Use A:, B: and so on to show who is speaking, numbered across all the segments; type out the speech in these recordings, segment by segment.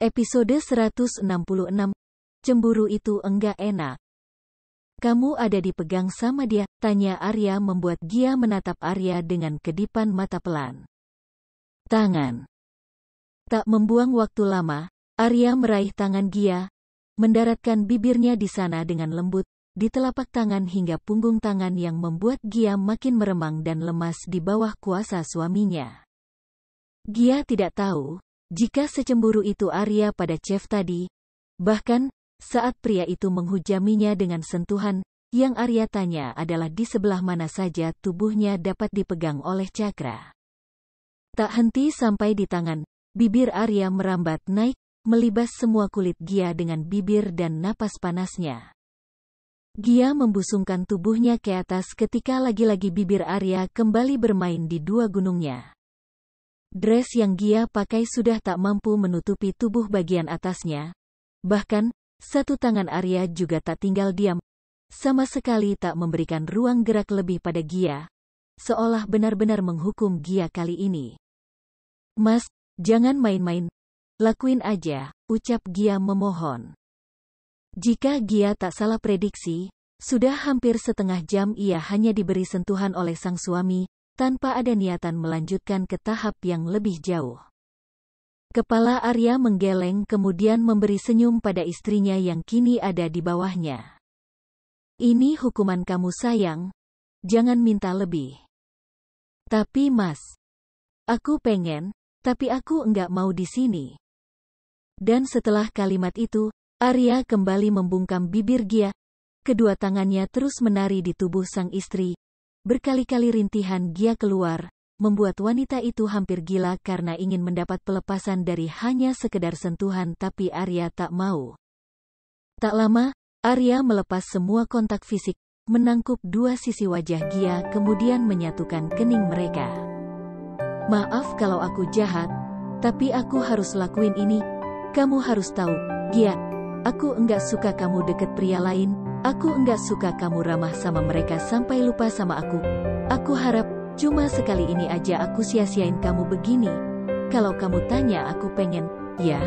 A: Episode 166. Cemburu itu enggak enak. Kamu ada dipegang sama dia? Tanya Arya membuat Gia menatap Arya dengan kedipan mata pelan. Tangan. Tak membuang waktu lama, Arya meraih tangan Gia, mendaratkan bibirnya di sana dengan lembut, di telapak tangan hingga punggung tangan yang membuat Gia makin meremang dan lemas di bawah kuasa suaminya. Gia tidak tahu jika secemburu itu Arya pada Chef tadi. Bahkan, saat pria itu menghujaminya dengan sentuhan, yang Arya tanya adalah di sebelah mana saja tubuhnya dapat dipegang oleh Cakra. Tak henti sampai di tangan, bibir Arya merambat naik, melibas semua kulit Gia dengan bibir dan napas panasnya. Gia membusungkan tubuhnya ke atas ketika lagi-lagi bibir Arya kembali bermain di dua gunungnya. Dress yang Gia pakai sudah tak mampu menutupi tubuh bagian atasnya. Bahkan, satu tangan Arya juga tak tinggal diam. Sama sekali tak memberikan ruang gerak lebih pada Gia. Seolah benar-benar menghukum Gia kali ini. Mas, jangan main-main. Lakuin aja, ucap Gia memohon. Jika Gia tak salah prediksi, sudah hampir setengah jam ia hanya diberi sentuhan oleh sang suami, tanpa ada niatan melanjutkan ke tahap yang lebih jauh. Kepala Arya menggeleng kemudian memberi senyum pada istrinya yang kini ada di bawahnya. Ini hukuman kamu sayang, jangan minta lebih. Tapi mas, aku pengen, tapi aku enggak mau di sini. Dan setelah kalimat itu, Arya kembali membungkam bibir Gia. Kedua tangannya terus menari di tubuh sang istri. Berkali-kali rintihan Gia keluar, membuat wanita itu hampir gila karena ingin mendapat pelepasan dari hanya sekedar sentuhan tapi Arya tak mau. Tak lama, Arya melepas semua kontak fisik, menangkup dua sisi wajah Gia kemudian menyatukan kening mereka. Maaf kalau aku jahat, tapi aku harus lakuin ini. Kamu harus tahu, Gia, aku enggak suka kamu deket pria lain. Aku enggak suka kamu ramah sama mereka sampai lupa sama aku. Aku harap, cuma sekali ini aja aku sia-siain kamu begini. Kalau kamu tanya aku pengen, ya,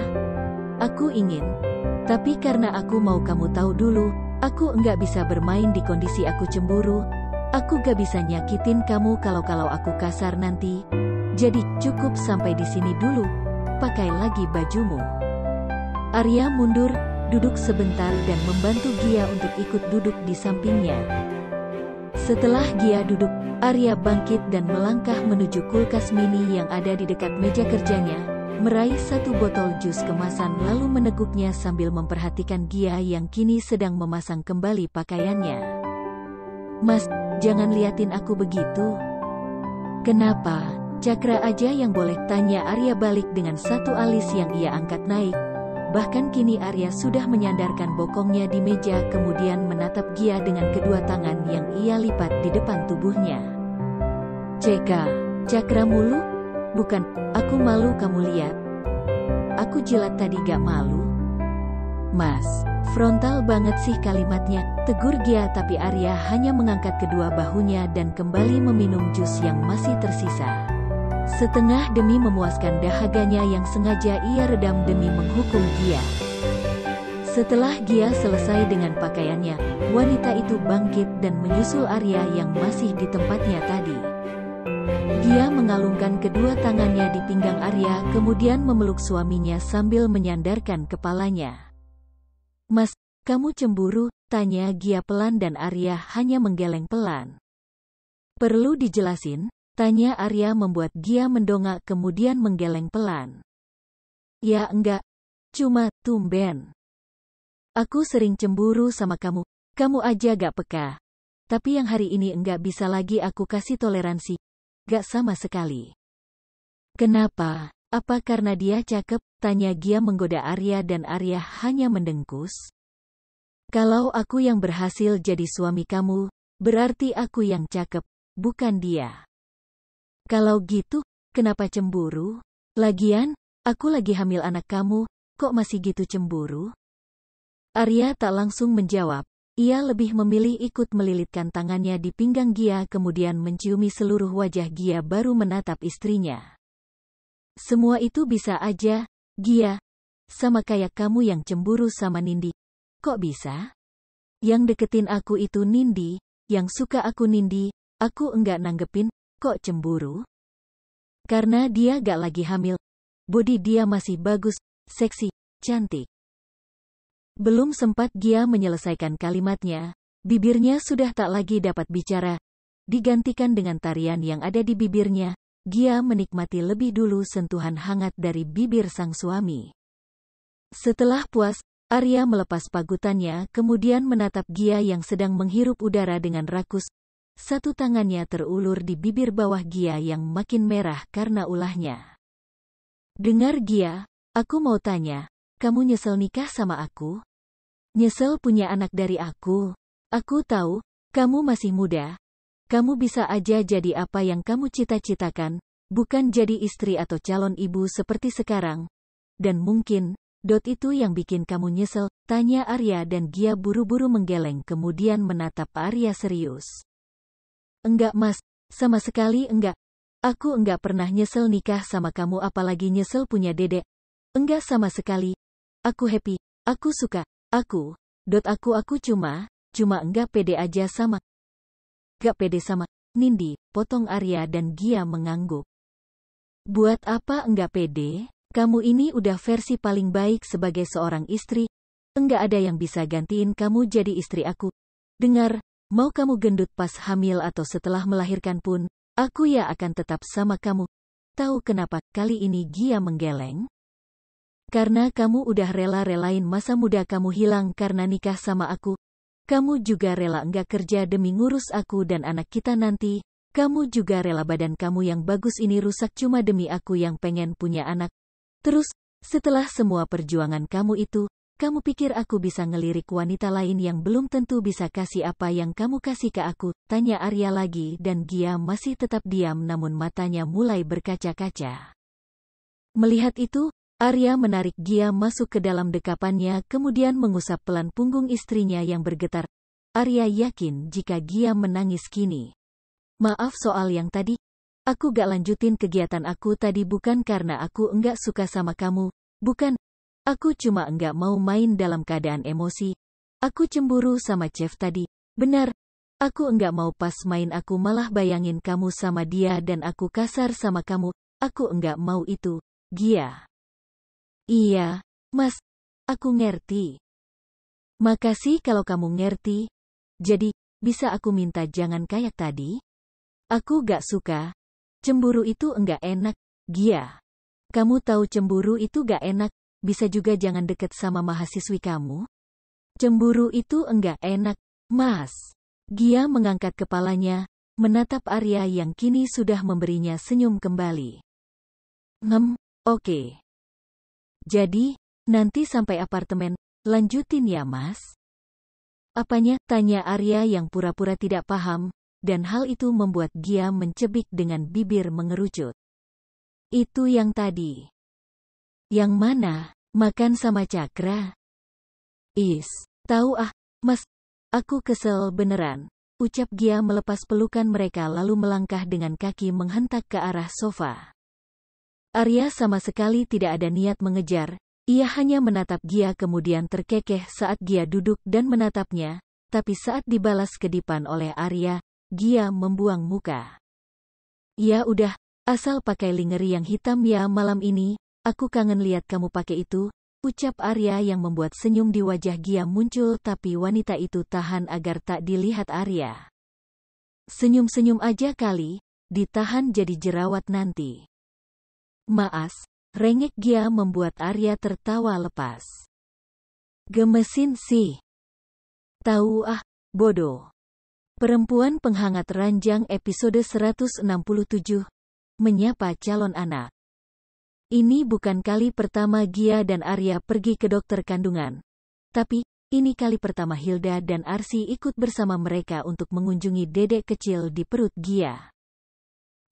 A: aku ingin. Tapi karena aku mau kamu tahu dulu, aku enggak bisa bermain di kondisi aku cemburu. Aku gak bisa nyakitin kamu kalau aku kasar nanti. Jadi, cukup sampai di sini dulu. Pakai lagi bajumu. Arya mundur, duduk sebentar dan membantu Gia untuk ikut duduk di sampingnya. Setelah Gia duduk, Arya bangkit dan melangkah menuju kulkas mini yang ada di dekat meja kerjanya, meraih satu botol jus kemasan lalu meneguknya sambil memperhatikan Gia yang kini sedang memasang kembali pakaiannya. Mas, jangan liatin aku begitu. Kenapa? Cakra aja yang boleh, tanya Arya balik dengan satu alis yang ia angkat naik. Bahkan kini Arya sudah menyandarkan bokongnya di meja kemudian menatap Gia dengan kedua tangan yang ia lipat di depan tubuhnya. Cakra mulu? Bukan, aku malu kamu lihat. Aku jilat tadi gak malu? Mas, frontal banget sih kalimatnya, tegur Gia tapi Arya hanya mengangkat kedua bahunya dan kembali meminum jus yang masih tersisa. Setengah demi memuaskan dahaganya yang sengaja ia redam demi menghukum Gia. Setelah Gia selesai dengan pakaiannya, wanita itu bangkit dan menyusul Arya yang masih di tempatnya tadi. Gia mengalungkan kedua tangannya di pinggang Arya kemudian memeluk suaminya sambil menyandarkan kepalanya. Mas, kamu cemburu? Tanya Gia pelan dan Arya hanya menggeleng pelan. Perlu dijelasin? Tanya Arya membuat Gia mendongak kemudian menggeleng pelan. Ya enggak, cuma tumben. Aku sering cemburu sama kamu, kamu aja gak peka. Tapi yang hari ini enggak bisa lagi aku kasih toleransi. Gak sama sekali. Kenapa? Apa karena dia cakep? Tanya Gia menggoda Arya dan Arya hanya mendengkus. Kalau aku yang berhasil jadi suami kamu, berarti aku yang cakep, bukan dia. Kalau gitu, kenapa cemburu? Lagian, aku lagi hamil anak kamu, kok masih gitu cemburu? Arya tak langsung menjawab. Ia lebih memilih ikut melilitkan tangannya di pinggang Gia kemudian menciumi seluruh wajah Gia baru menatap istrinya. Semua itu bisa aja, Gia. sama kayak kamu yang cemburu sama Nindi. Kok bisa? Yang deketin aku itu Nindi, yang suka aku Nindi, aku enggak nanggepin, kok cemburu? Karena dia gak lagi hamil. Body dia masih bagus, seksi, cantik. Belum sempat Gia menyelesaikan kalimatnya, bibirnya sudah tak lagi dapat bicara. Digantikan dengan tarian yang ada di bibirnya, Gia menikmati lebih dulu sentuhan hangat dari bibir sang suami. Setelah puas, Arya melepas pagutannya kemudian menatap Gia yang sedang menghirup udara dengan rakus. Satu tangannya terulur di bibir bawah Gia yang makin merah karena ulahnya. Dengar Gia, aku mau tanya, kamu nyesel nikah sama aku? Nyesel punya anak dari aku? Aku tahu, kamu masih muda. Kamu bisa aja jadi apa yang kamu cita-citakan, bukan jadi istri atau calon ibu seperti sekarang. Dan mungkin, itu yang bikin kamu nyesel, tanya Arya dan Gia buru-buru menggeleng kemudian menatap Arya serius. Enggak mas, sama sekali enggak. Aku enggak pernah nyesel nikah sama kamu apalagi nyesel punya dedek. Enggak sama sekali. Aku happy, aku suka, aku cuma enggak pede aja sama. Gak pede sama Nindi, potong Arya dan Gia mengangguk. Buat apa enggak pede? Kamu ini udah versi paling baik sebagai seorang istri. Enggak ada yang bisa gantiin kamu jadi istri aku. Dengar, mau kamu gendut pas hamil atau setelah melahirkan pun, aku ya akan tetap sama kamu. Tahu kenapa kali ini Gia menggeleng? Karena kamu udah rela-relain masa muda kamu hilang karena nikah sama aku. Kamu juga rela enggak kerja demi ngurus aku dan anak kita nanti. Kamu juga rela badan kamu yang bagus ini rusak cuma demi aku yang pengen punya anak. Terus, setelah semua perjuangan kamu itu, kamu pikir aku bisa ngelirik wanita lain yang belum tentu bisa kasih apa yang kamu kasih ke aku? Tanya Arya lagi dan Gia masih tetap diam namun matanya mulai berkaca-kaca. Melihat itu, Arya menarik Gia masuk ke dalam dekapannya kemudian mengusap pelan punggung istrinya yang bergetar. Arya yakin jika Gia menangis kini. Maaf soal yang tadi. Aku gak lanjutin kegiatan aku tadi bukan karena aku enggak suka sama kamu. Bukan. Aku cuma enggak mau main dalam keadaan emosi. Aku cemburu sama Chef tadi. Benar. Aku enggak mau pas main aku malah bayangin kamu sama dia dan aku kasar sama kamu. Aku enggak mau itu. Gia. Iya, mas. Aku ngerti. Makasih kalau kamu ngerti. Jadi, bisa aku minta jangan kayak tadi? Aku gak suka. Cemburu itu enggak enak, Gia. Kamu tahu cemburu itu gak enak, bisa juga jangan deket sama mahasiswi kamu? Cemburu itu enggak enak, mas. Gia mengangkat kepalanya, menatap Arya yang kini sudah memberinya senyum kembali. Oke. Jadi, nanti sampai apartemen, lanjutin ya mas? Apanya? Tanya Arya yang pura-pura tidak paham, dan hal itu membuat Gia mencebik dengan bibir mengerucut. Itu yang tadi. Yang mana? Makan sama Cakra? Tahu mas, aku kesel beneran. Ucap Gia melepas pelukan mereka lalu melangkah dengan kaki menghentak ke arah sofa. Arya sama sekali tidak ada niat mengejar, ia hanya menatap Gia kemudian terkekeh saat Gia duduk dan menatapnya, tapi saat dibalas kedipan oleh Arya, Gia membuang muka. Ya udah, asal pakai lingerie yang hitam ya malam ini, aku kangen lihat kamu pakai itu, ucap Arya yang membuat senyum di wajah Gia muncul tapi wanita itu tahan agar tak dilihat Arya. Senyum-senyum aja kali, ditahan jadi jerawat nanti. Maas, rengek Gia membuat Arya tertawa lepas. Gemesin sih. Tahu bodoh. Perempuan penghangat ranjang episode 167. Menyapa calon anak. Ini bukan kali pertama Gia dan Arya pergi ke dokter kandungan. Tapi, ini kali pertama Hilda dan Arsy ikut bersama mereka untuk mengunjungi dedek kecil di perut Gia.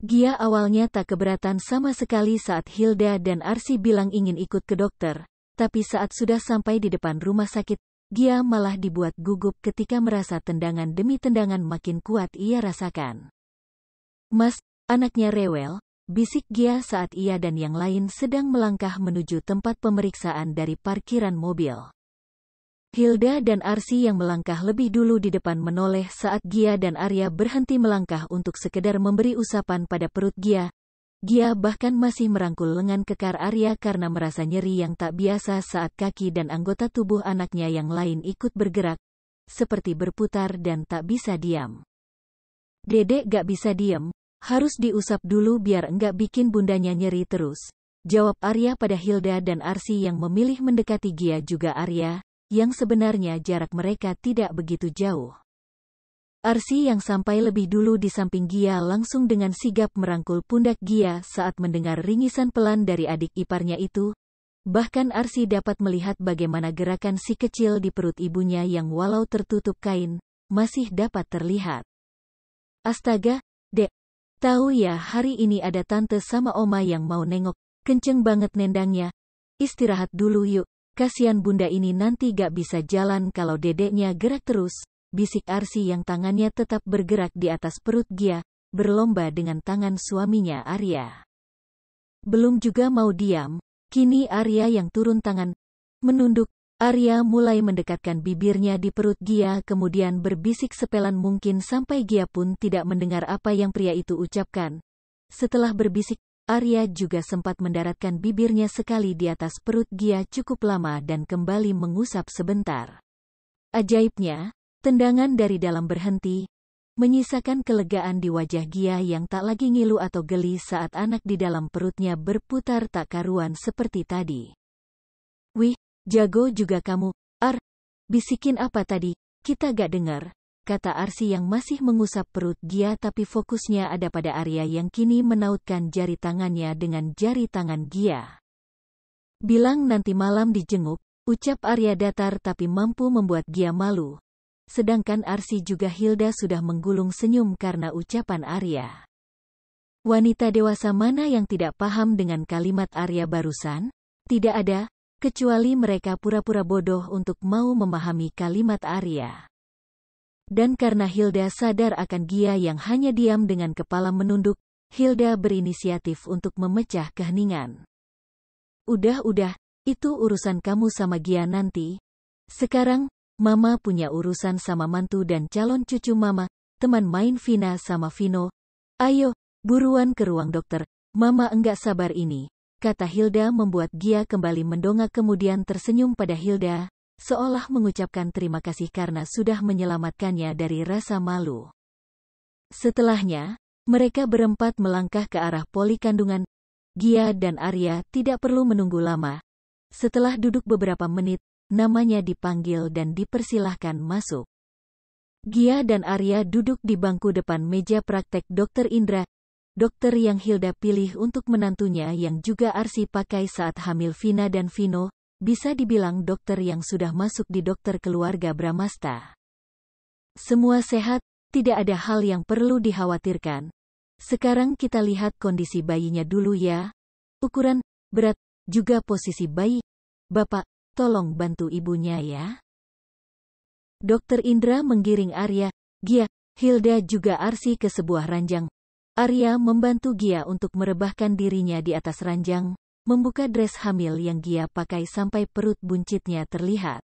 A: Gia awalnya tak keberatan sama sekali saat Hilda dan Arsy bilang ingin ikut ke dokter, tapi saat sudah sampai di depan rumah sakit, Gia malah dibuat gugup ketika merasa tendangan demi tendangan makin kuat ia rasakan. Mas, anaknya rewel, bisik Gia saat ia dan yang lain sedang melangkah menuju tempat pemeriksaan dari parkiran mobil. Hilda dan Arsy yang melangkah lebih dulu di depan menoleh saat Gia dan Arya berhenti melangkah untuk sekedar memberi usapan pada perut Gia. Gia bahkan masih merangkul lengan kekar Arya karena merasa nyeri yang tak biasa saat kaki dan anggota tubuh anaknya yang lain ikut bergerak, seperti berputar dan tak bisa diam. Dedek gak bisa diam, harus diusap dulu biar enggak bikin bundanya nyeri terus, jawab Arya pada Hilda dan Arsy yang memilih mendekati Gia juga Arya, yang sebenarnya jarak mereka tidak begitu jauh. Arsy yang sampai lebih dulu di samping Gia langsung dengan sigap merangkul pundak Gia saat mendengar ringisan pelan dari adik iparnya itu. Bahkan Arsy dapat melihat bagaimana gerakan si kecil di perut ibunya yang walau tertutup kain, masih dapat terlihat. Astaga, Dek. Tahu ya hari ini ada tante sama oma yang mau nengok, kenceng banget nendangnya. Istirahat dulu yuk, kasihan bunda ini nanti gak bisa jalan kalau dedeknya gerak terus. Bisik Arsy yang tangannya tetap bergerak di atas perut Gia, berlomba dengan tangan suaminya Arya. Belum juga mau diam, kini Arya yang turun tangan. Menunduk, Arya mulai mendekatkan bibirnya di perut Gia kemudian berbisik sepelan mungkin sampai Gia pun tidak mendengar apa yang pria itu ucapkan. Setelah berbisik, Arya juga sempat mendaratkan bibirnya sekali di atas perut Gia cukup lama dan kembali mengusap sebentar. Ajaibnya, tendangan dari dalam berhenti, menyisakan kelegaan di wajah Gia yang tak lagi ngilu atau geli saat anak di dalam perutnya berputar tak karuan seperti tadi. Wih, jago juga kamu, Ar. Bisikin apa tadi, kita gak dengar, kata Arsy yang masih mengusap perut Gia tapi fokusnya ada pada Arya yang kini menautkan jari tangannya dengan jari tangan Gia. Bilang nanti malam dijenguk, ucap Arya datar tapi mampu membuat Gia malu. Sedangkan Arsy juga Hilda sudah menggulung senyum karena ucapan Arya. Wanita dewasa mana yang tidak paham dengan kalimat Arya barusan? Tidak ada, kecuali mereka pura-pura bodoh untuk mau memahami kalimat Arya. Dan karena Hilda sadar akan Gia yang hanya diam dengan kepala menunduk, Hilda berinisiatif untuk memecah keheningan. Udah, itu urusan kamu sama Gia nanti. Sekarang, Mama punya urusan sama mantu dan calon cucu Mama, teman main Vina sama Vino. Ayo, buruan ke ruang dokter, Mama enggak sabar ini, kata Hilda membuat Gia kembali mendongak kemudian tersenyum pada Hilda, seolah mengucapkan terima kasih karena sudah menyelamatkannya dari rasa malu. Setelahnya, mereka berempat melangkah ke arah poli kandungan. Gia dan Arya tidak perlu menunggu lama. Setelah duduk beberapa menit, namanya dipanggil dan dipersilahkan masuk. Gia dan Arya duduk di bangku depan meja praktek Dr. Indra, dokter yang Hilda pilih untuk menantunya yang juga Arsy pakai saat hamil Vina dan Vino, bisa dibilang dokter yang sudah masuk di dokter keluarga Bramasta. Semua sehat, tidak ada hal yang perlu dikhawatirkan. Sekarang kita lihat kondisi bayinya dulu ya. Ukuran, berat, juga posisi bayi. Bapak, tolong bantu ibunya ya. Dr. Indra menggiring Arya, Gia, Hilda juga Arsy ke sebuah ranjang. Arya membantu Gia untuk merebahkan dirinya di atas ranjang, membuka dress hamil yang Gia pakai sampai perut buncitnya terlihat.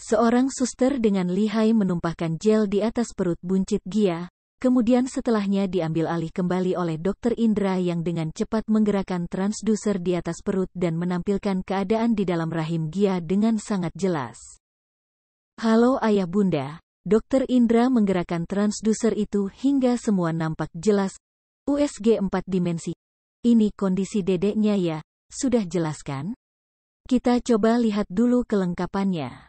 A: Seorang suster dengan lihai menumpahkan gel di atas perut buncit Gia, kemudian setelahnya diambil alih kembali oleh Dr. Indra yang dengan cepat menggerakkan transduser di atas perut dan menampilkan keadaan di dalam rahim Gia dengan sangat jelas. Halo ayah bunda, Dr. Indra menggerakkan transduser itu hingga semua nampak jelas. USG 4 dimensi. Ini kondisi dedeknya ya, sudah jelas kan? Kita coba lihat dulu kelengkapannya.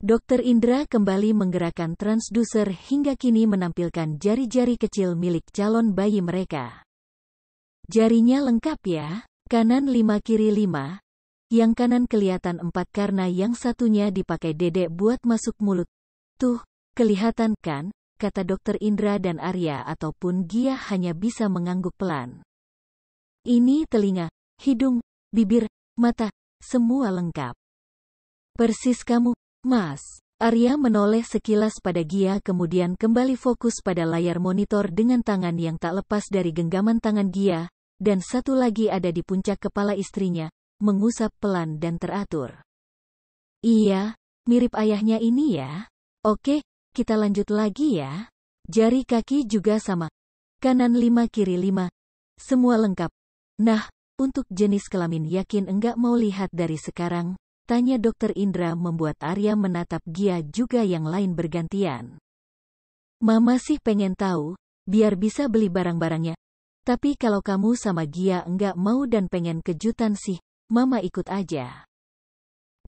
A: Dr. Indra kembali menggerakkan transduser hingga kini menampilkan jari-jari kecil milik calon bayi mereka. Jarinya lengkap ya, kanan 5 kiri 5. Yang kanan kelihatan 4 karena yang satunya dipakai dedek buat masuk mulut. Tuh, kelihatan kan, kata Dr. Indra dan Arya ataupun Gia hanya bisa mengangguk pelan. Ini telinga, hidung, bibir, mata, semua lengkap. Persis kamu, Mas. Arya menoleh sekilas pada Gia kemudian kembali fokus pada layar monitor dengan tangan yang tak lepas dari genggaman tangan Gia, dan satu lagi ada di puncak kepala istrinya, mengusap pelan dan teratur. Iya, mirip ayahnya ini ya. Oke, kita lanjut lagi ya. Jari kaki juga sama. Kanan 5 kiri 5. Semua lengkap. Nah, untuk jenis kelamin yakin enggak mau lihat dari sekarang? Tanya Dokter Indra membuat Arya menatap Gia juga yang lain bergantian. Mama sih pengen tahu, biar bisa beli barang-barangnya. Tapi kalau kamu sama Gia enggak mau dan pengen kejutan sih, Mama ikut aja.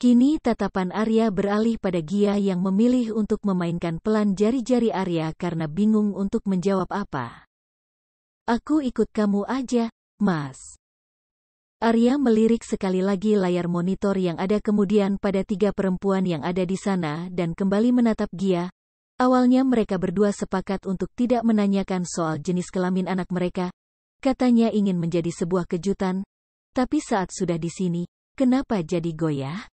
A: Kini tatapan Arya beralih pada Gia yang memilih untuk memainkan pelan jari-jari Arya karena bingung untuk menjawab apa. Aku ikut kamu aja, Mas. Arya melirik sekali lagi layar monitor yang ada kemudian pada 3 perempuan yang ada di sana dan kembali menatap Gia. Awalnya mereka berdua sepakat untuk tidak menanyakan soal jenis kelamin anak mereka. Katanya ingin menjadi sebuah kejutan. Tapi saat sudah di sini, kenapa jadi goyah?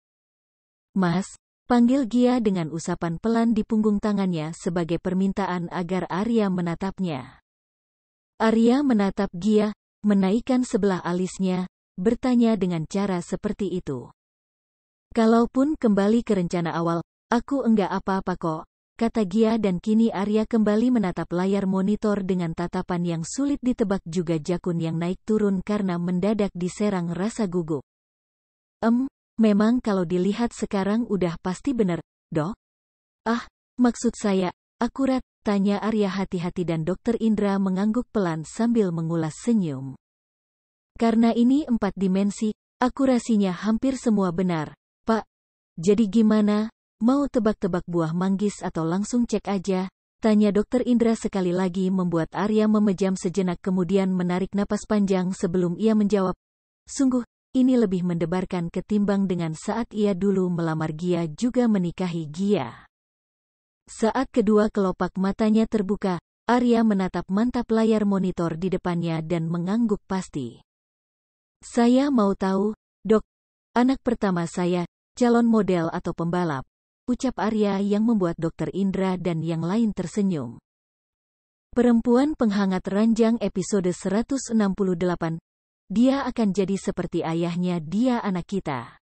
A: Mas, panggil Gia dengan usapan pelan di punggung tangannya sebagai permintaan agar Arya menatapnya. Arya menatap Gia, menaikkan sebelah alisnya, bertanya dengan cara seperti itu. Kalaupun kembali ke rencana awal, aku enggak apa-apa kok, kata Gia dan kini Arya kembali menatap layar monitor dengan tatapan yang sulit ditebak juga jakun yang naik turun karena mendadak diserang rasa gugup. Memang kalau dilihat sekarang udah pasti bener, Dok? Ah, maksud saya, akurat, tanya Arya hati-hati dan Dokter Indra mengangguk pelan sambil mengulas senyum. Karena ini 4 dimensi, akurasinya hampir semua benar, Pak. Jadi gimana? Mau tebak-tebak buah manggis atau langsung cek aja? Tanya Dokter Indra sekali lagi membuat Arya memejam sejenak kemudian menarik napas panjang sebelum ia menjawab. Sungguh, ini lebih mendebarkan ketimbang dengan saat ia dulu melamar Gia juga menikahi Gia. Saat kedua kelopak matanya terbuka, Arya menatap mantap layar monitor di depannya dan mengangguk pasti. Saya mau tahu, Dok, anak pertama saya, calon model atau pembalap, ucap Arya yang membuat Dokter Indra dan yang lain tersenyum. Perempuan penghangat ranjang episode 168. Dia akan jadi seperti ayahnya, dia anak kita.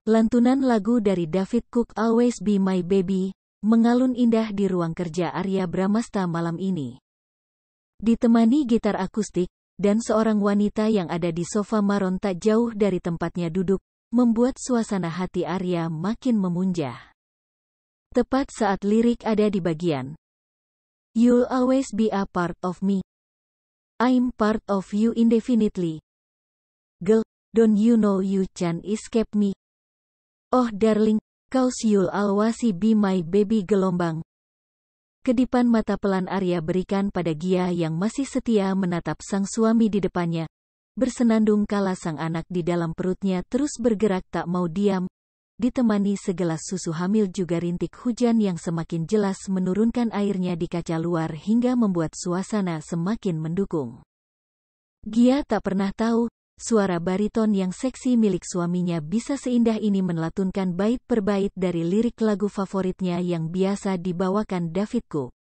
A: Lantunan lagu dari David Cook Always Be My Baby, mengalun indah di ruang kerja Arya Bramasta malam ini. Ditemani gitar akustik, dan seorang wanita yang ada di sofa maron tak jauh dari tempatnya duduk, membuat suasana hati Arya makin memunjah. Tepat saat lirik ada di bagian, You'll always be a part of me. I'm part of you indefinitely. Girl, don't you know you can't escape me? Oh darling, 'cause you'll always be my baby gelombang. Kedipan mata pelan Arya berikan pada Gia yang masih setia menatap sang suami di depannya. Bersenandung kala sang anak di dalam perutnya terus bergerak tak mau diam. Ditemani segelas susu hamil juga rintik hujan yang semakin jelas menurunkan airnya di kaca luar hingga membuat suasana semakin mendukung. Gia tak pernah tahu, suara bariton yang seksi milik suaminya bisa seindah ini melatunkan bait per bait dari lirik lagu favoritnya yang biasa dibawakan David Cook.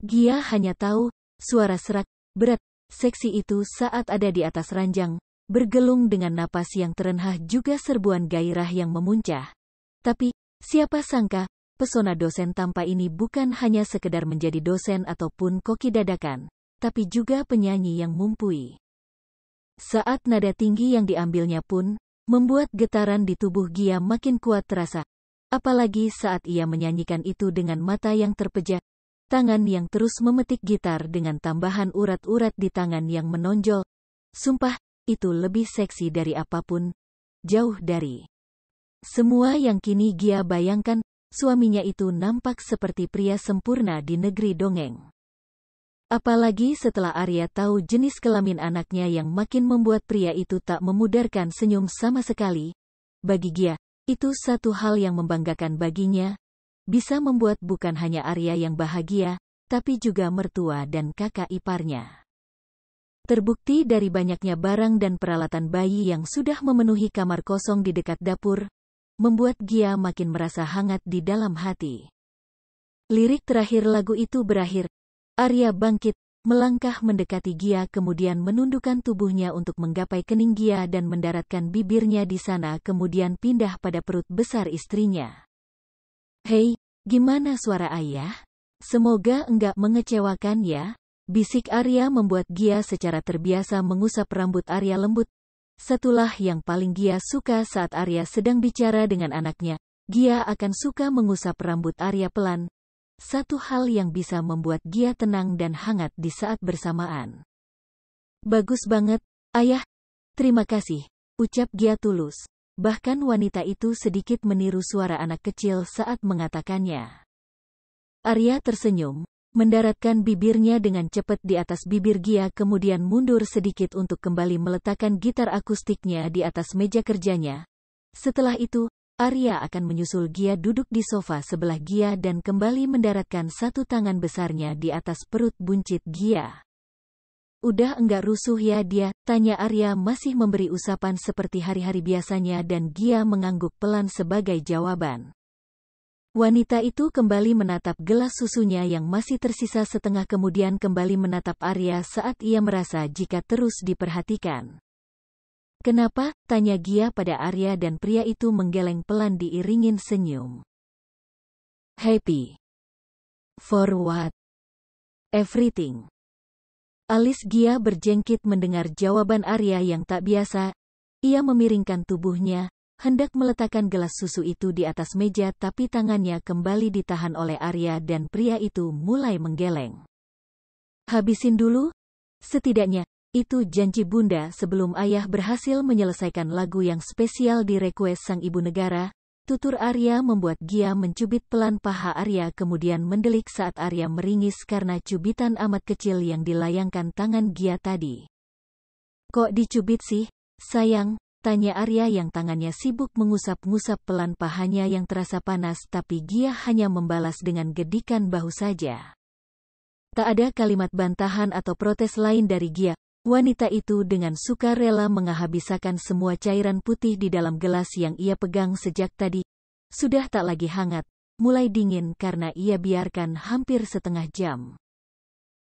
A: Gia hanya tahu, suara serak, berat, seksi itu saat ada di atas ranjang, bergelung dengan napas yang terenhah juga serbuan gairah yang memuncah. Tapi, siapa sangka, pesona dosen tampa ini bukan hanya sekedar menjadi dosen ataupun koki dadakan, tapi juga penyanyi yang mumpui. Saat nada tinggi yang diambilnya pun, membuat getaran di tubuh Gia makin kuat terasa. Apalagi saat ia menyanyikan itu dengan mata yang terpejam, tangan yang terus memetik gitar dengan tambahan urat-urat di tangan yang menonjol. Sumpah, itu lebih seksi dari apapun. Jauh dari semua yang kini Gia bayangkan, suaminya itu nampak seperti pria sempurna di negeri dongeng. Apalagi setelah Arya tahu jenis kelamin anaknya yang makin membuat pria itu tak memudarkan senyum sama sekali. Bagi Gia, itu satu hal yang membanggakan baginya. Bisa membuat bukan hanya Arya yang bahagia, tapi juga mertua dan kakak iparnya. Terbukti dari banyaknya barang dan peralatan bayi yang sudah memenuhi kamar kosong di dekat dapur, membuat Gia makin merasa hangat di dalam hati. Lirik terakhir lagu itu berakhir. Arya bangkit, melangkah mendekati Gia kemudian menundukkan tubuhnya untuk menggapai kening Gia dan mendaratkan bibirnya di sana kemudian pindah pada perut besar istrinya. "Hei, gimana suara ayah? Semoga enggak mengecewakan ya," bisik Arya membuat Gia secara terbiasa mengusap rambut Arya lembut. Satulah yang paling Gia suka saat Arya sedang bicara dengan anaknya. Gia akan suka mengusap rambut Arya pelan. Satu hal yang bisa membuat Gia tenang dan hangat di saat bersamaan. "Bagus banget, ayah. Terima kasih," ucap Gia tulus. Bahkan wanita itu sedikit meniru suara anak kecil saat mengatakannya. Arya tersenyum, mendaratkan bibirnya dengan cepat di atas bibir Gia kemudian mundur sedikit untuk kembali meletakkan gitar akustiknya di atas meja kerjanya. Setelah itu, Arya akan menyusul Gia duduk di sofa sebelah Gia dan kembali mendaratkan satu tangan besarnya di atas perut buncit Gia. "Udah enggak rusuh ya dia?" tanya Arya masih memberi usapan seperti hari-hari biasanya dan Gia mengangguk pelan sebagai jawaban. Wanita itu kembali menatap gelas susunya yang masih tersisa setengah kemudian kembali menatap Arya saat ia merasa jika terus diperhatikan. "Kenapa?" tanya Gia pada Arya dan pria itu menggeleng pelan diiringin senyum. "Happy. For what? Everything." Alis Gia berjengkit mendengar jawaban Arya yang tak biasa. Ia memiringkan tubuhnya, hendak meletakkan gelas susu itu di atas meja tapi tangannya kembali ditahan oleh Arya dan pria itu mulai menggeleng. "Habisin dulu. Setidaknya, itu janji Bunda sebelum ayah berhasil menyelesaikan lagu yang spesial di request sang ibu negara." Tutur Arya membuat Gia mencubit pelan paha Arya kemudian mendelik saat Arya meringis karena cubitan amat kecil yang dilayangkan tangan Gia tadi. "Kok dicubit sih, sayang?" tanya Arya yang tangannya sibuk mengusap-ngusap pelan pahanya yang terasa panas tapi Gia hanya membalas dengan gedikan bahu saja. Tak ada kalimat bantahan atau protes lain dari Gia. Wanita itu dengan suka rela menghabiskan semua cairan putih di dalam gelas yang ia pegang sejak tadi. Sudah tak lagi hangat, mulai dingin karena ia biarkan hampir setengah jam.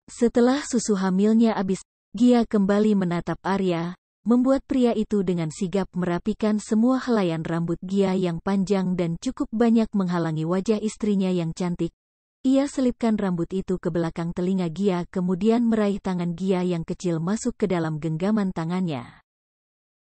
A: Setelah susu hamilnya habis, Gia kembali menatap Arya, membuat pria itu dengan sigap merapikan semua helaian rambut Gia yang panjang dan cukup banyak menghalangi wajah istrinya yang cantik. Ia selipkan rambut itu ke belakang telinga Gia kemudian meraih tangan Gia yang kecil masuk ke dalam genggaman tangannya.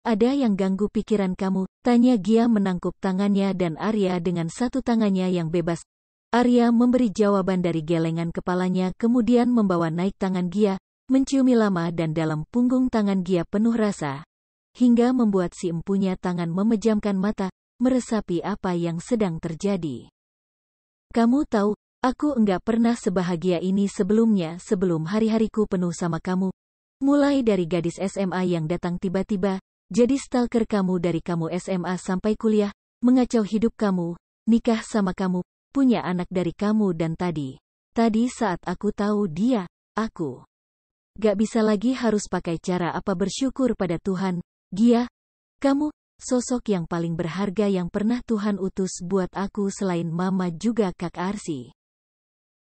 A: "Ada yang ganggu pikiran kamu?" tanya Gia menangkup tangannya dan Arya dengan satu tangannya yang bebas. Arya memberi jawaban dari gelengan kepalanya kemudian membawa naik tangan Gia, menciumi lama dan dalam punggung tangan Gia penuh rasa, hingga membuat si empunya tangan memejamkan mata, meresapi apa yang sedang terjadi. "Kamu tahu, aku enggak pernah sebahagia ini sebelumnya sebelum hari-hariku penuh sama kamu. Mulai dari gadis SMA yang datang tiba-tiba, jadi stalker kamu dari kamu SMA sampai kuliah, mengacau hidup kamu, nikah sama kamu, punya anak dari kamu dan tadi saat aku tahu dia, aku gak bisa lagi harus pakai cara apa bersyukur pada Tuhan. Gia, kamu sosok yang paling berharga yang pernah Tuhan utus buat aku selain mama juga Kak Arsi."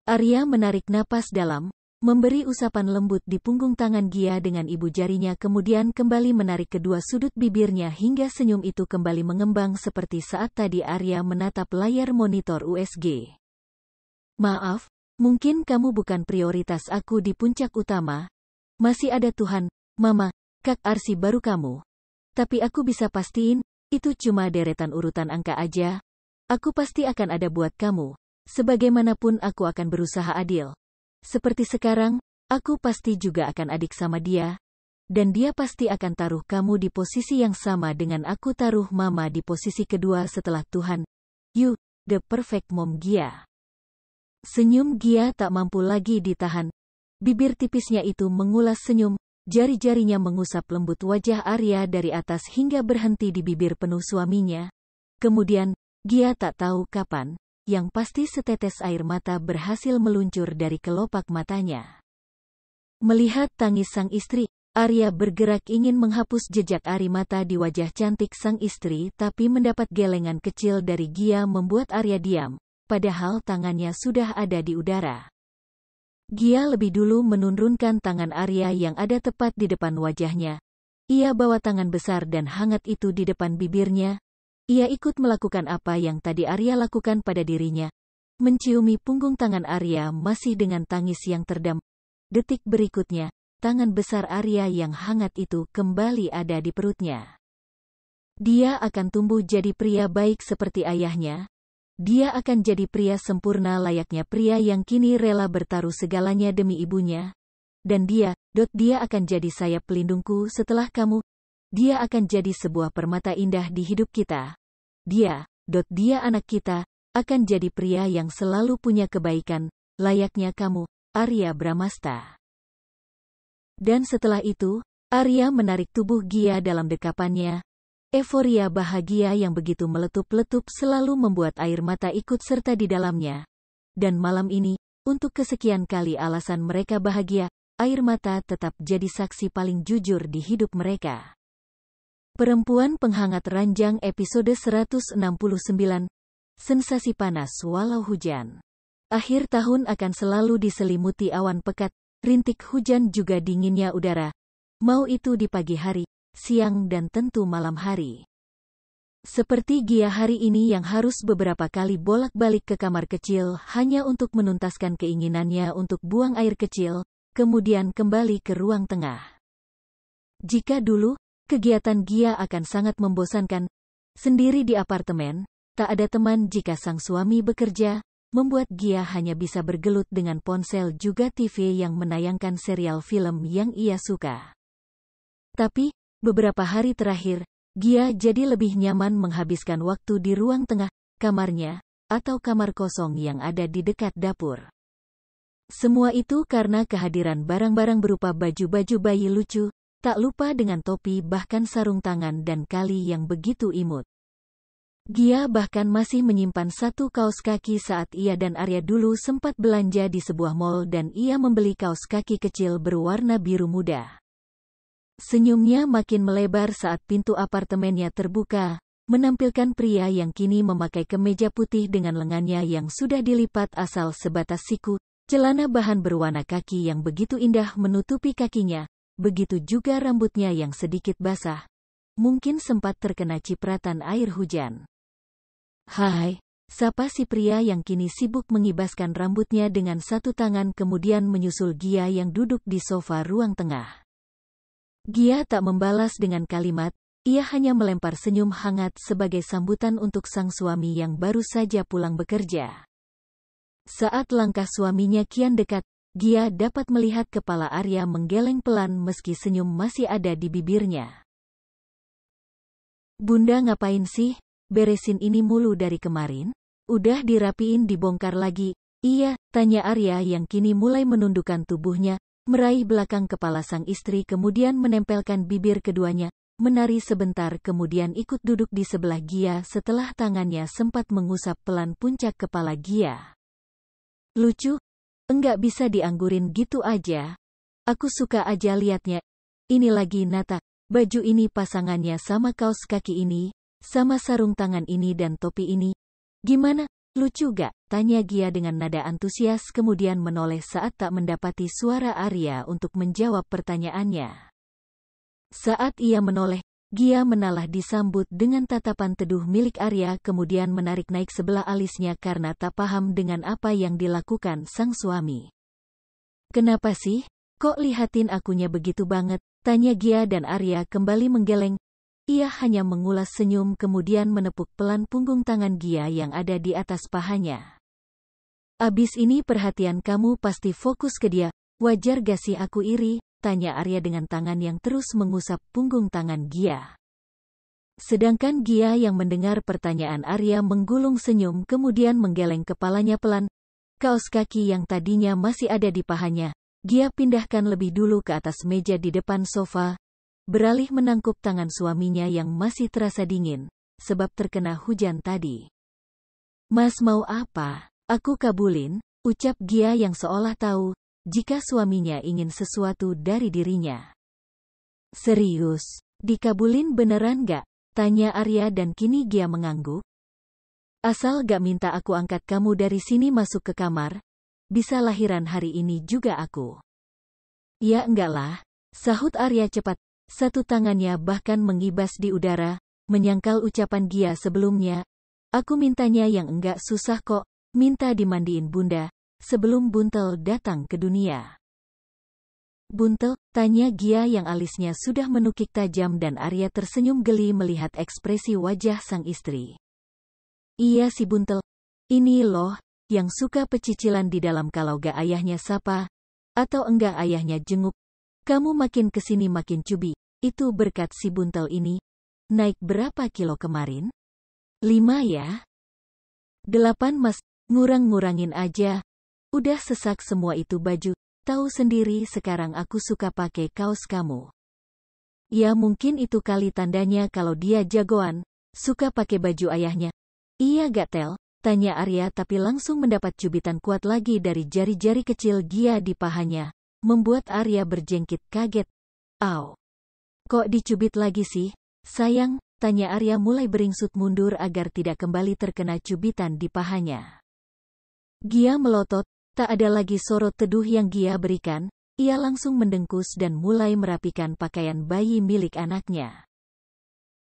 A: Arya menarik napas dalam, memberi usapan lembut di punggung tangan Gia dengan ibu jarinya kemudian kembali menarik kedua sudut bibirnya hingga senyum itu kembali mengembang seperti saat tadi Arya menatap layar monitor USG. "Maaf, mungkin kamu bukan prioritas aku di puncak utama. Masih ada Tuhan, Mama, Kak Arsi baru kamu. Tapi aku bisa pastiin, itu cuma deretan urutan angka aja. Aku pasti akan ada buat kamu. Sebagaimanapun aku akan berusaha adil. Seperti sekarang, aku pasti juga akan adik sama dia. Dan dia pasti akan taruh kamu di posisi yang sama dengan aku taruh mama di posisi kedua setelah Tuhan. You, the perfect mom." Gia. Senyum Gia tak mampu lagi ditahan. Bibir tipisnya itu mengulas senyum, jari-jarinya mengusap lembut wajah Arya dari atas hingga berhenti di bibir penuh suaminya. Kemudian, Gia tak tahu kapan, yang pasti setetes air mata berhasil meluncur dari kelopak matanya. Melihat tangis sang istri, Arya bergerak ingin menghapus jejak air mata di wajah cantik sang istri, tapi mendapat gelengan kecil dari Gia membuat Arya diam, padahal tangannya sudah ada di udara. Gia lebih dulu menurunkan tangan Arya yang ada tepat di depan wajahnya. Ia bawa tangan besar dan hangat itu di depan bibirnya. Ia ikut melakukan apa yang tadi Arya lakukan pada dirinya. Menciumi punggung tangan Arya masih dengan tangis yang terdam. Detik berikutnya, tangan besar Arya yang hangat itu kembali ada di perutnya. Dia akan tumbuh jadi pria baik seperti ayahnya. Dia akan jadi pria sempurna layaknya pria yang kini rela bertaruh segalanya demi ibunya. Dan dia akan jadi sayap pelindungku setelah kamu. Dia akan jadi sebuah permata indah di hidup kita. Dia anak kita, akan jadi pria yang selalu punya kebaikan, layaknya kamu, Arya Bramasta. Dan setelah itu, Arya menarik tubuh Gia dalam dekapannya. Euforia bahagia yang begitu meletup-letup selalu membuat air mata ikut serta di dalamnya. Dan malam ini, untuk kesekian kali alasan mereka bahagia, air mata tetap jadi saksi paling jujur di hidup mereka. Perempuan Penghangat Ranjang episode 169. Sensasi panas walau hujan. Akhir tahun akan selalu diselimuti awan pekat, rintik hujan juga dinginnya udara. Mau itu di pagi hari, siang dan tentu malam hari. Seperti Gia hari ini yang harus beberapa kali bolak-balik ke kamar kecil hanya untuk menuntaskan keinginannya untuk buang air kecil, kemudian kembali ke ruang tengah. Jika dulu, kegiatan Gia akan sangat membosankan, sendiri di apartemen, tak ada teman jika sang suami bekerja, membuat Gia hanya bisa bergelut dengan ponsel juga TV yang menayangkan serial film yang ia suka. Tapi, beberapa hari terakhir, Gia jadi lebih nyaman menghabiskan waktu di ruang tengah, kamarnya, atau kamar kosong yang ada di dekat dapur. Semua itu karena kehadiran barang-barang berupa baju-baju bayi lucu, tak lupa dengan topi bahkan sarung tangan dan kali yang begitu imut. Gia bahkan masih menyimpan satu kaos kaki saat ia dan Arya dulu sempat belanja di sebuah mall dan ia membeli kaos kaki kecil berwarna biru muda. Senyumnya makin melebar saat pintu apartemennya terbuka, menampilkan pria yang kini memakai kemeja putih dengan lengannya yang sudah dilipat asal sebatas siku, celana bahan berwarna kaki yang begitu indah menutupi kakinya, begitu juga rambutnya yang sedikit basah. Mungkin sempat terkena cipratan air hujan. Hai, sapa si pria yang kini sibuk mengibaskan rambutnya dengan satu tangan kemudian menyusul Gia yang duduk di sofa ruang tengah. Gia tak membalas dengan kalimat, ia hanya melempar senyum hangat sebagai sambutan untuk sang suami yang baru saja pulang bekerja. Saat langkah suaminya kian dekat, Gia dapat melihat kepala Arya menggeleng pelan meski senyum masih ada di bibirnya. Bunda ngapain sih? Beresin ini mulu dari kemarin? Udah dirapiin dibongkar lagi? Iya, tanya Arya yang kini mulai menundukkan tubuhnya, meraih belakang kepala sang istri kemudian menempelkan bibir keduanya, menari sebentar kemudian ikut duduk di sebelah Gia setelah tangannya sempat mengusap pelan puncak kepala Gia. Lucu? Enggak bisa dianggurin gitu aja. Aku suka aja liatnya. Ini lagi Nata, baju ini pasangannya sama kaos kaki ini, sama sarung tangan ini dan topi ini. Gimana? Lucu gak? Tanya Gia dengan nada antusias kemudian menoleh saat tak mendapati suara Arya untuk menjawab pertanyaannya. Saat ia menoleh, Gia menalah disambut dengan tatapan teduh milik Arya kemudian menarik naik sebelah alisnya karena tak paham dengan apa yang dilakukan sang suami. Kenapa sih? Kok lihatin akunya begitu banget? Tanya Gia dan Arya kembali menggeleng. Ia hanya mengulas senyum kemudian menepuk pelan punggung tangan Gia yang ada di atas pahanya. Abis ini perhatian kamu pasti fokus ke dia, wajar gak sih aku iri? Tanya Arya dengan tangan yang terus mengusap punggung tangan Gia. Sedangkan Gia yang mendengar pertanyaan Arya menggulung senyum kemudian menggeleng kepalanya pelan. Kaos kaki yang tadinya masih ada di pahanya, Gia pindahkan lebih dulu ke atas meja di depan sofa, beralih menangkup tangan suaminya yang masih terasa dingin, sebab terkena hujan tadi. Mas mau apa? Aku kabulin, ucap Gia yang seolah tahu, jika suaminya ingin sesuatu dari dirinya. Serius? Dikabulin beneran gak? Tanya Arya dan kini Gia mengangguk. Asal gak minta aku angkat kamu dari sini masuk ke kamar, bisa lahiran hari ini juga aku. Ya enggak lah, sahut Arya cepat, satu tangannya bahkan mengibas di udara, menyangkal ucapan Gia sebelumnya. Aku mintanya yang enggak susah kok, minta dimandiin bunda, sebelum Buntel datang ke dunia. Buntel? Tanya Gia yang alisnya sudah menukik tajam dan Arya tersenyum geli melihat ekspresi wajah sang istri. Iya si Buntel. Ini loh, yang suka pecicilan di dalam kalau gak ayahnya sapa, atau enggak ayahnya jenguk. Kamu makin kesini makin cubi, itu berkat si Buntel ini. Naik berapa kilo kemarin? 5 ya? 8 mas, ngurang-ngurangin aja. Udah sesak semua itu baju, tahu sendiri sekarang aku suka pakai kaos kamu. Ya mungkin itu kali tandanya kalau dia jagoan, suka pakai baju ayahnya. Iya gak Tel? Tanya Arya tapi langsung mendapat cubitan kuat lagi dari jari-jari kecil Gia di pahanya, membuat Arya berjengkit kaget. Au! Kok dicubit lagi sih? Sayang, tanya Arya mulai beringsut mundur agar tidak kembali terkena cubitan di pahanya. Gia melotot, tak ada lagi sorot teduh yang Gia berikan, ia langsung mendengkus dan mulai merapikan pakaian bayi milik anaknya.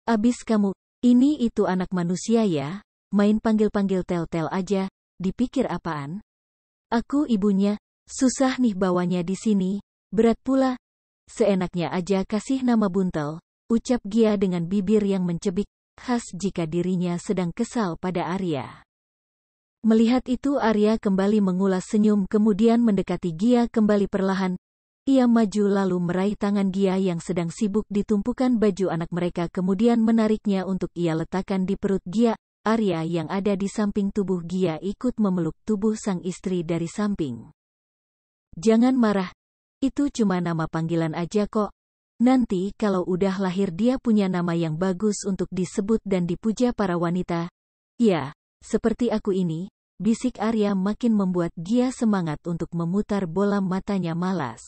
A: Abis kamu, ini itu anak manusia ya? Main panggil-panggil Tel-Tel aja, dipikir apaan? Aku ibunya, susah nih bawanya di sini, berat pula. Seenaknya aja kasih nama Buntel, ucap Gia dengan bibir yang mencebik, khas jika dirinya sedang kesal pada Arya. Melihat itu Arya kembali mengulas senyum kemudian mendekati Gia kembali perlahan. Ia maju lalu meraih tangan Gia yang sedang sibuk di tumpukan baju anak mereka kemudian menariknya untuk ia letakkan di perut Gia. Arya yang ada di samping tubuh Gia ikut memeluk tubuh sang istri dari samping. Jangan marah. Itu cuma nama panggilan aja kok. Nanti kalau udah lahir dia punya nama yang bagus untuk disebut dan dipuja para wanita. Ya, seperti aku ini, bisik Arya makin membuat Gia semangat untuk memutar bola matanya malas.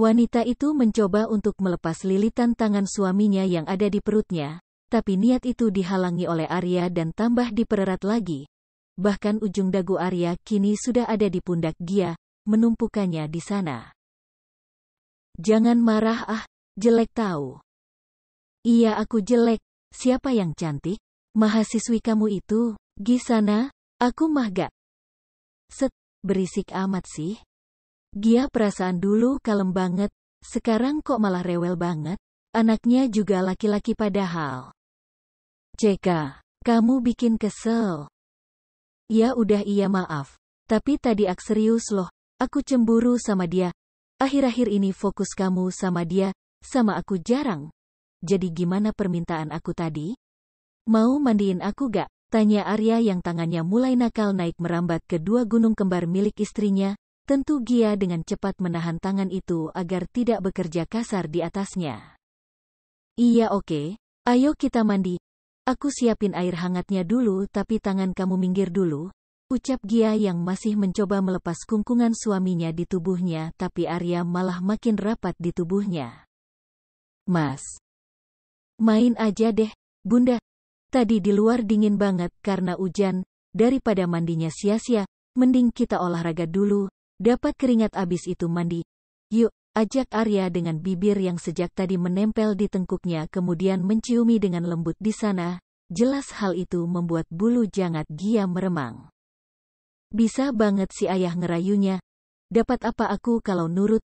A: Wanita itu mencoba untuk melepas lilitan tangan suaminya yang ada di perutnya. Tapi niat itu dihalangi oleh Arya dan tambah dipererat lagi. Bahkan ujung dagu Arya kini sudah ada di pundak Gia, menumpukannya di sana. Jangan marah jelek tahu. Iya aku jelek, siapa yang cantik? Mahasiswi kamu itu, Gi sana, aku mah gak. Set, berisik amat sih. Gia perasaan dulu kalem banget, sekarang kok malah rewel banget? Anaknya juga laki-laki padahal. Ceka, kamu bikin kesel. Ya udah iya maaf. Tapi tadi ak serius loh, aku cemburu sama dia. Akhir-akhir ini fokus kamu sama dia, sama aku jarang. Jadi gimana permintaan aku tadi? Mau mandiin aku gak? Tanya Arya yang tangannya mulai nakal naik merambat ke dua gunung kembar milik istrinya. Tentu Gia dengan cepat menahan tangan itu agar tidak bekerja kasar di atasnya. Iya oke, ayo kita mandi. Aku siapin air hangatnya dulu tapi tangan kamu minggir dulu, ucap Gia yang masih mencoba melepas kungkungan suaminya di tubuhnya tapi Arya malah makin rapat di tubuhnya. Mas. Main aja deh, bunda. Tadi di luar dingin banget karena hujan, daripada mandinya sia-sia, mending kita olahraga dulu, dapat keringat abis itu mandi. Yuk, ajak Arya dengan bibir yang sejak tadi menempel di tengkuknya kemudian menciumi dengan lembut di sana. Jelas hal itu membuat bulu jangat Gia meremang. Bisa banget si ayah ngerayunya. Dapat apa aku kalau nurut?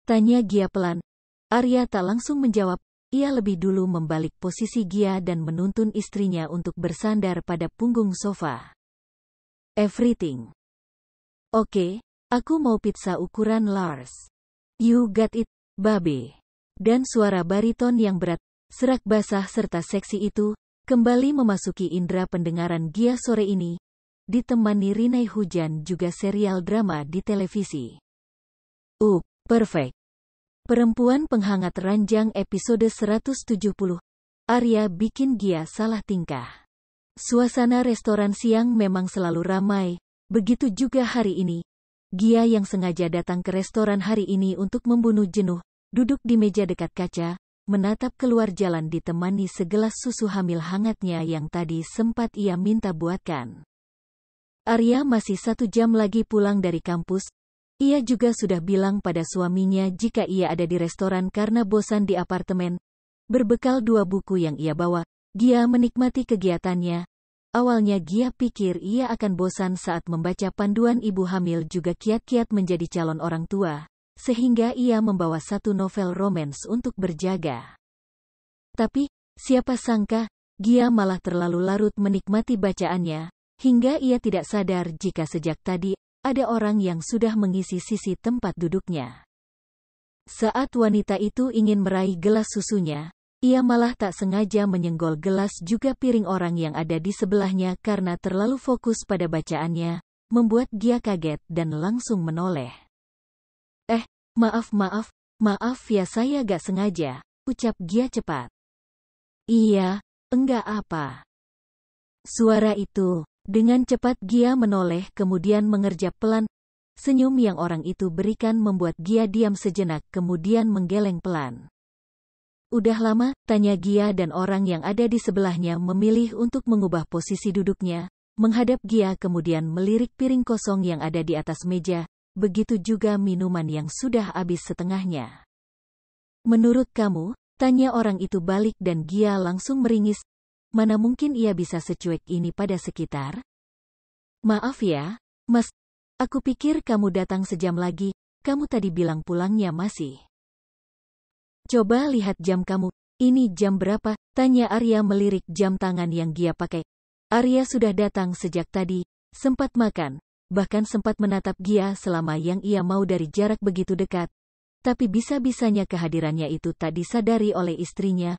A: Tanya Gia pelan. Arya tak langsung menjawab. Ia lebih dulu membalik posisi Gia dan menuntun istrinya untuk bersandar pada punggung sofa. Everything. Oke, aku mau pizza ukuran Lars. You got it, babe. Dan suara bariton yang berat, serak basah serta seksi itu, kembali memasuki indera pendengaran Gia sore ini, ditemani rinai hujan juga serial drama di televisi. Perfect. Perempuan penghangat ranjang episode 170. Arya bikin Gia salah tingkah. Suasana restoran siang memang selalu ramai, begitu juga hari ini. Gia yang sengaja datang ke restoran hari ini untuk membunuh jenuh, duduk di meja dekat kaca, menatap keluar jalan ditemani segelas susu hamil hangatnya yang tadi sempat ia minta buatkan. Arya masih 1 jam lagi pulang dari kampus. Ia juga sudah bilang pada suaminya jika ia ada di restoran karena bosan di apartemen. Berbekal 2 buku yang ia bawa, Gia menikmati kegiatannya. Awalnya Gia pikir ia akan bosan saat membaca panduan ibu hamil juga kiat-kiat menjadi calon orang tua, sehingga ia membawa 1 novel romans untuk berjaga. Tapi, siapa sangka, Gia malah terlalu larut menikmati bacaannya, hingga ia tidak sadar jika sejak tadi, ada orang yang sudah mengisi sisi tempat duduknya. Saat wanita itu ingin meraih gelas susunya, ia malah tak sengaja menyenggol gelas juga piring orang yang ada di sebelahnya karena terlalu fokus pada bacaannya, membuat Gia kaget dan langsung menoleh. Maaf ya saya gak sengaja, ucap Gia cepat. Iya, enggak apa. Suara itu, dengan cepat Gia menoleh kemudian mengerjap pelan. Senyum yang orang itu berikan membuat Gia diam sejenak kemudian menggeleng pelan. Udah lama, tanya Gia dan orang yang ada di sebelahnya memilih untuk mengubah posisi duduknya, menghadap Gia kemudian melirik piring kosong yang ada di atas meja, begitu juga minuman yang sudah habis setengahnya. Menurut kamu? Tanya orang itu balik dan Gia langsung meringis. Mana mungkin ia bisa secuek ini pada sekitar? Maaf ya, Mas. Aku pikir kamu datang sejam lagi, kamu tadi bilang pulangnya masih. Coba lihat jam kamu, ini jam berapa? Tanya Arya melirik jam tangan yang Gia pakai. Arya sudah datang sejak tadi, sempat makan, bahkan sempat menatap Gia selama yang ia mau dari jarak begitu dekat. Tapi bisa-bisanya kehadirannya itu tak disadari oleh istrinya.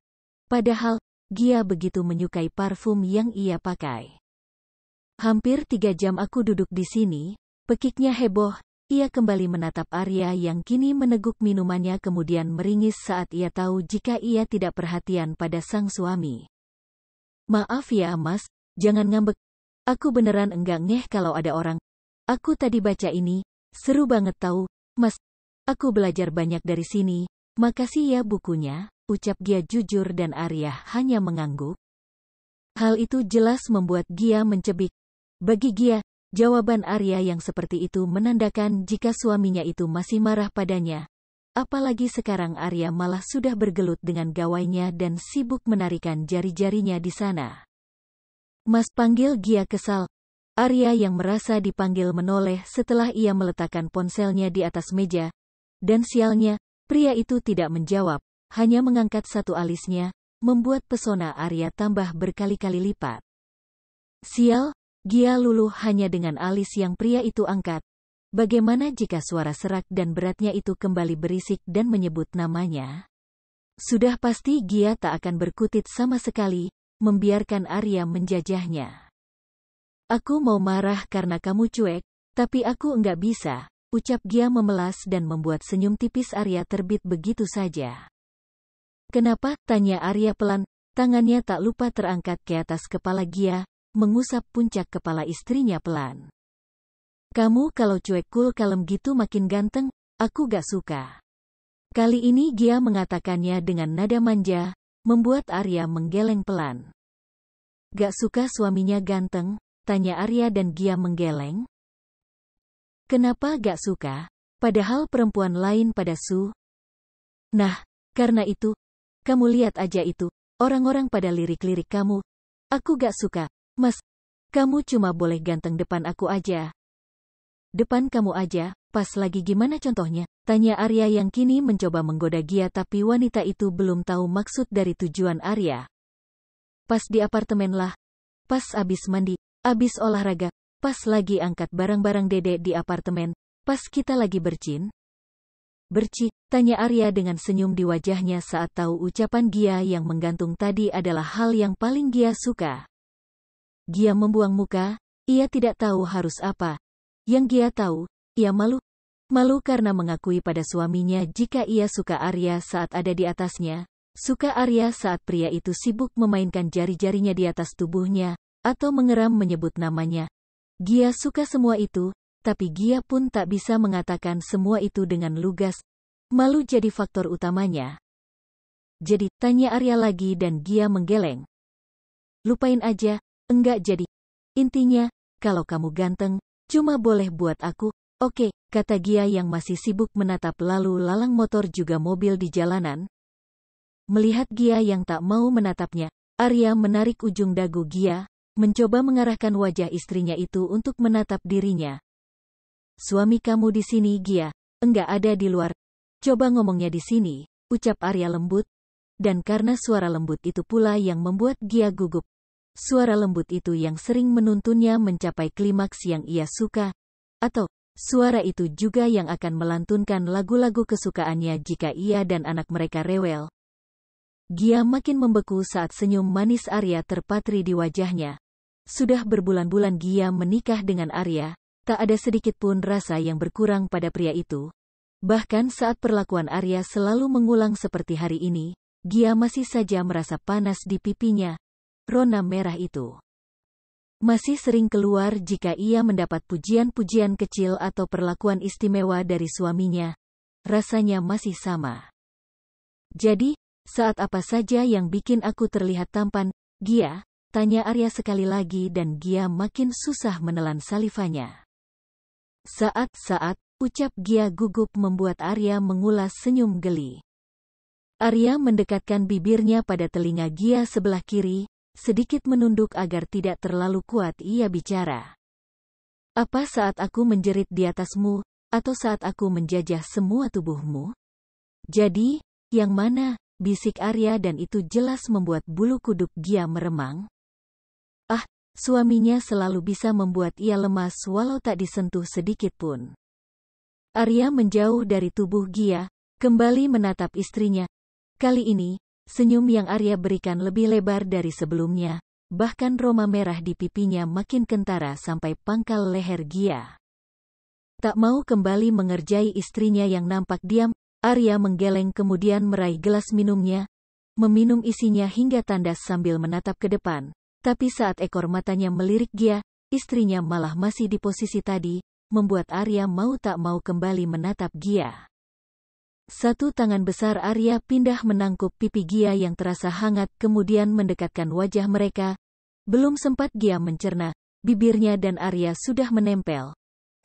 A: Padahal, Gia begitu menyukai parfum yang ia pakai. Hampir 3 jam aku duduk di sini, pekiknya heboh. Ia kembali menatap Arya yang kini meneguk minumannya kemudian meringis saat ia tahu jika ia tidak perhatian pada sang suami. Maaf ya Mas, jangan ngambek. Aku beneran enggak ngeh kalau ada orang. Aku tadi baca ini, seru banget tahu, Mas. Aku belajar banyak dari sini, makasih ya bukunya, ucap Gia jujur dan Arya hanya mengangguk. Hal itu jelas membuat Gia mencebik. Bagi Gia, jawaban Arya yang seperti itu menandakan jika suaminya itu masih marah padanya. Apalagi sekarang Arya malah sudah bergelut dengan gawainya dan sibuk menarikan jari-jarinya di sana. Mas, panggil Gia kesal. Arya yang merasa dipanggil menoleh setelah ia meletakkan ponselnya di atas meja. Dan sialnya, pria itu tidak menjawab, hanya mengangkat 1 alisnya, membuat pesona Arya tambah berkali-kali lipat. Sial, Gia luluh hanya dengan alis yang pria itu angkat. Bagaimana jika suara serak dan beratnya itu kembali berisik dan menyebut namanya? Sudah pasti Gia tak akan berkutit sama sekali, membiarkan Arya menjajahnya. Aku mau marah karena kamu cuek, tapi aku enggak bisa, ucap Gia memelas dan membuat senyum tipis Arya terbit begitu saja. Kenapa? Tanya Arya pelan, tangannya tak lupa terangkat ke atas kepala Gia, mengusap puncak kepala istrinya pelan. Kamu kalau cuek cool kalem gitu makin ganteng, aku gak suka. Kali ini Gia mengatakannya dengan nada manja, membuat Arya menggeleng pelan. Gak suka suaminya ganteng? Tanya Arya dan Gia menggeleng. Kenapa gak suka? Padahal perempuan lain pada su. Nah, karena itu, kamu lihat aja itu, orang-orang pada lirik-lirik kamu. Aku gak suka. Mas, kamu cuma boleh ganteng depan aku aja. Depan kamu aja, pas lagi gimana contohnya? Tanya Arya yang kini mencoba menggoda Gia tapi wanita itu belum tahu maksud dari tujuan Arya. Pas di apartemen lah. Pas abis mandi, abis olahraga, pas lagi angkat barang-barang Dede di apartemen, pas kita lagi bercin. Berci, tanya Arya dengan senyum di wajahnya saat tahu ucapan Gia yang menggantung tadi adalah hal yang paling Gia suka. Gia membuang muka, ia tidak tahu harus apa. Yang Gia tahu, ia malu. Malu karena mengakui pada suaminya jika ia suka Arya saat ada di atasnya. Suka Arya saat pria itu sibuk memainkan jari-jarinya di atas tubuhnya, atau mengeram menyebut namanya. Gia suka semua itu, tapi Gia pun tak bisa mengatakan semua itu dengan lugas. Malu jadi faktor utamanya. Jadi, tanya Arya lagi dan Gia menggeleng. Lupain aja, enggak jadi. Intinya, kalau kamu ganteng, cuma boleh buat aku. Oke, kata Gia yang masih sibuk menatap lalu lalang motor juga mobil di jalanan. Melihat Gia yang tak mau menatapnya, Arya menarik ujung dagu Gia, mencoba mengarahkan wajah istrinya itu untuk menatap dirinya. Suami kamu di sini, Gia. Enggak ada di luar. Coba ngomongnya di sini, ucap Arya lembut. Dan karena suara lembut itu pula yang membuat Gia gugup. Suara lembut itu yang sering menuntunnya mencapai klimaks yang ia suka. Atau, suara itu juga yang akan melantunkan lagu-lagu kesukaannya jika ia dan anak mereka rewel. Gia makin membeku saat senyum manis Arya terpatri di wajahnya. Sudah berbulan-bulan Gia menikah dengan Arya, tak ada sedikit pun rasa yang berkurang pada pria itu. Bahkan saat perlakuan Arya selalu mengulang seperti hari ini, Gia masih saja merasa panas di pipinya. Rona merah itu masih sering keluar jika ia mendapat pujian-pujian kecil atau perlakuan istimewa dari suaminya. Rasanya masih sama. Jadi, saat apa saja yang bikin aku terlihat tampan, Gia? Tanya Arya sekali lagi dan Gia makin susah menelan salivanya. Saat-saat, ucap Gia gugup membuat Arya mengulas senyum geli. Arya mendekatkan bibirnya pada telinga Gia sebelah kiri, sedikit menunduk agar tidak terlalu kuat ia bicara. Apa saat aku menjerit di atasmu, atau saat aku menjajah semua tubuhmu? Jadi, yang mana? Bisik Arya dan itu jelas membuat bulu kuduk Gia meremang. Ah, suaminya selalu bisa membuat ia lemas walau tak disentuh sedikit pun. Arya menjauh dari tubuh Gia, kembali menatap istrinya. Kali ini, senyum yang Arya berikan lebih lebar dari sebelumnya, bahkan roma merah di pipinya makin kentara sampai pangkal leher Gia. Tak mau kembali mengerjai istrinya yang nampak diam, Arya menggeleng kemudian meraih gelas minumnya, meminum isinya hingga tandas sambil menatap ke depan. Tapi saat ekor matanya melirik Gia, istrinya malah masih di posisi tadi, membuat Arya mau tak mau kembali menatap Gia. Satu tangan besar Arya pindah menangkup pipi Gia yang terasa hangat kemudian mendekatkan wajah mereka. Belum sempat Gia mencerna, bibirnya dan Arya sudah menempel.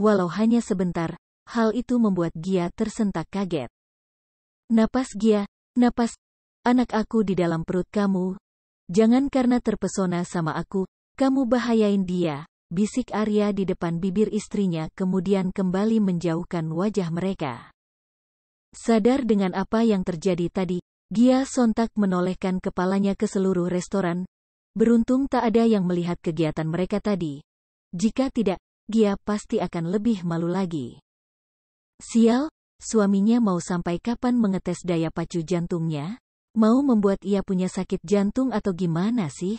A: Walau hanya sebentar, hal itu membuat Gia tersentak kaget. Napas Gia, napas, anak aku di dalam perut kamu. Jangan karena terpesona sama aku, kamu bahayain dia, bisik Arya di depan bibir istrinya kemudian kembali menjauhkan wajah mereka. Sadar dengan apa yang terjadi tadi, Gia sontak menolehkan kepalanya ke seluruh restoran. Beruntung tak ada yang melihat kegiatan mereka tadi. Jika tidak, Gia pasti akan lebih malu lagi. Sial, suaminya mau sampai kapan mengetes daya pacu jantungnya? Mau membuat ia punya sakit jantung atau gimana sih?